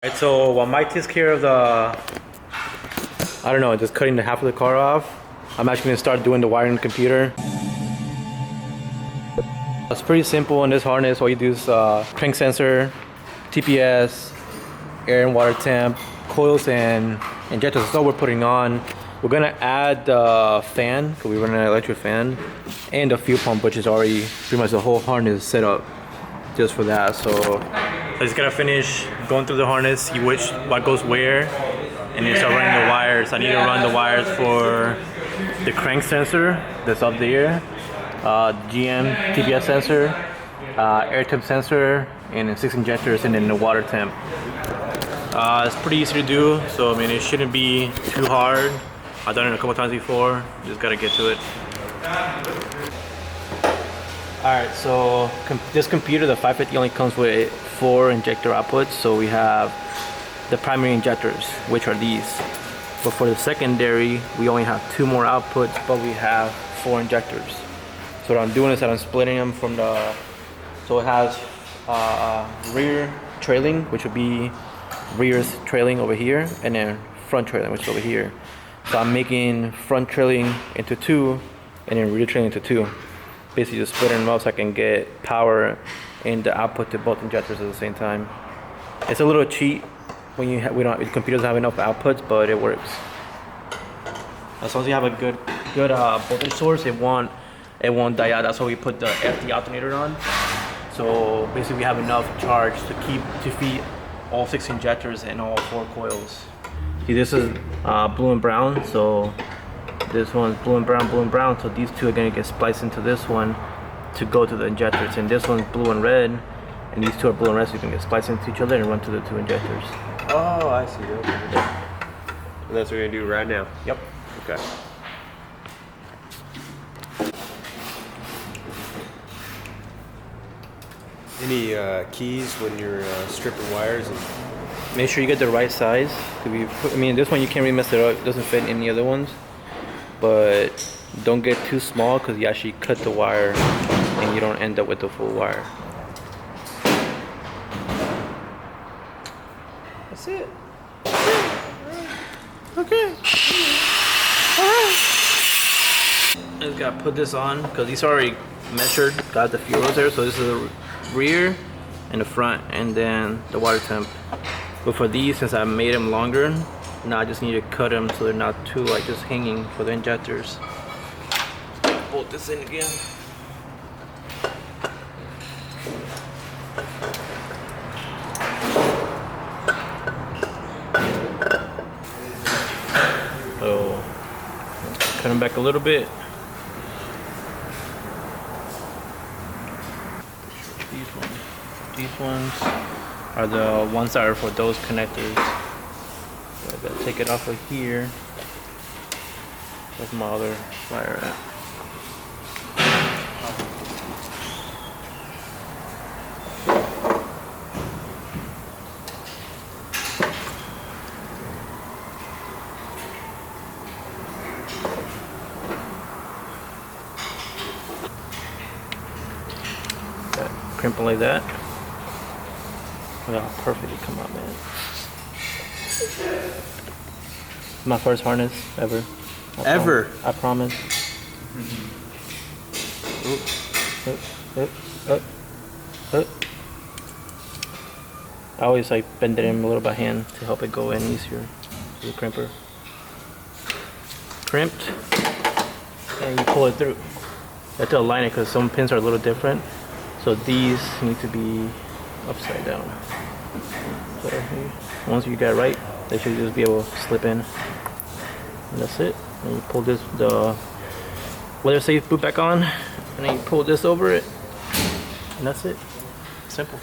Alright, so while Mike takes care of just cutting the half of the car off, I'm actually going to start doing the wiring on the computer. It's pretty simple in this harness. All you do is crank sensor, TPS, air and water temp, coils and injectors. That's all we're putting on. We're going to add the fan, because we run an electric fan, and the fuel pump, which is already pretty much the whole harness set up just for that. So I just gotta finish going through the harness, see what goes where, and then start running the wires. I need to run the wires for the crank sensor that's up there, GM TPS sensor, air temp sensor, and then 6 injectors, and then the water temp. It's pretty easy to do, so I mean it shouldn't be too hard. I've done it a couple times before, just gotta get to it. Alright, so this computer, the 550, only comes with 4 injector outputs. So we have the primary injectors, which are these. But for the secondary, we only have 2 more outputs, but we have 4 injectors. So what I'm doing is that I'm splitting them from the... So it has rear trailing, which would be rear's trailing over here, and then front trailing, which is over here. So I'm making front trailing into 2, and then rear trailing into 2. Basically just splitting them up so I can get power and the output to both injectors at the same time. It's a little cheat when the computers have enough outputs, but it works. As long as you have a good voltage source, it won't die out. That's why we put the FD alternator on. So basically we have enough charge to feed all 6 injectors and all 4 coils. See, this is blue and brown, so this one's blue and brown, so these 2 are going to get spliced into this one to go to the injectors, and this one's blue and red, and these 2 are blue and red, so you can get spliced into each other and run to the 2 injectors. Oh, I see. Okay. Yeah. And that's what we're going to do right now? Yep. Okay. Any keys when you're stripping wires? And make sure you get the right size. This one you can't really mess it up. It doesn't fit in any other ones. But don't get too small, because you actually cut the wire and you don't end up with the full wire. That's it. Okay. Alright. I just gotta put this on, because these are already measured. Got the fuels there, so this is the rear and the front, and then the water temp. But for these, since I made them longer, now I just need to cut them so they're not too just hanging for the injectors. Bolt this in again. So cut them back a little bit. These ones are the ones that are for those connectors. So I gotta take it off of here. Where's my other wire at? Crimping like that. Look how perfect it come out, man. My first harness ever. I promise. I always bend it in a little by hand to help it go in easier. The crimper. Crimped, and you pull it through. You have to align it because some pins are a little different. So these need to be upside down. So once you get it right, they should just be able to slip in. And that's it. And you pull the leather safe boot back on, and then you pull this over it, and that's it. Simple.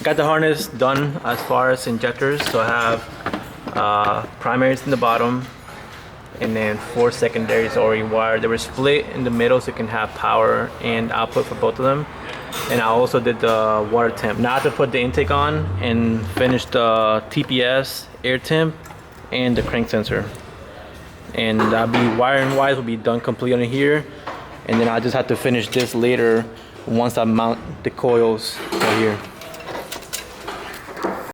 Got the harness done as far as injectors. So I have primaries in the bottom, and then 4 secondaries already wired. They were split in the middle so you can have power and output for both of them. And I also did the water temp. Now I have to put the intake on and finish the TPS, air temp, and the crank sensor. And that'll be wiring wise will be done completely on here. And then I just have to finish this later once I mount the coils right here.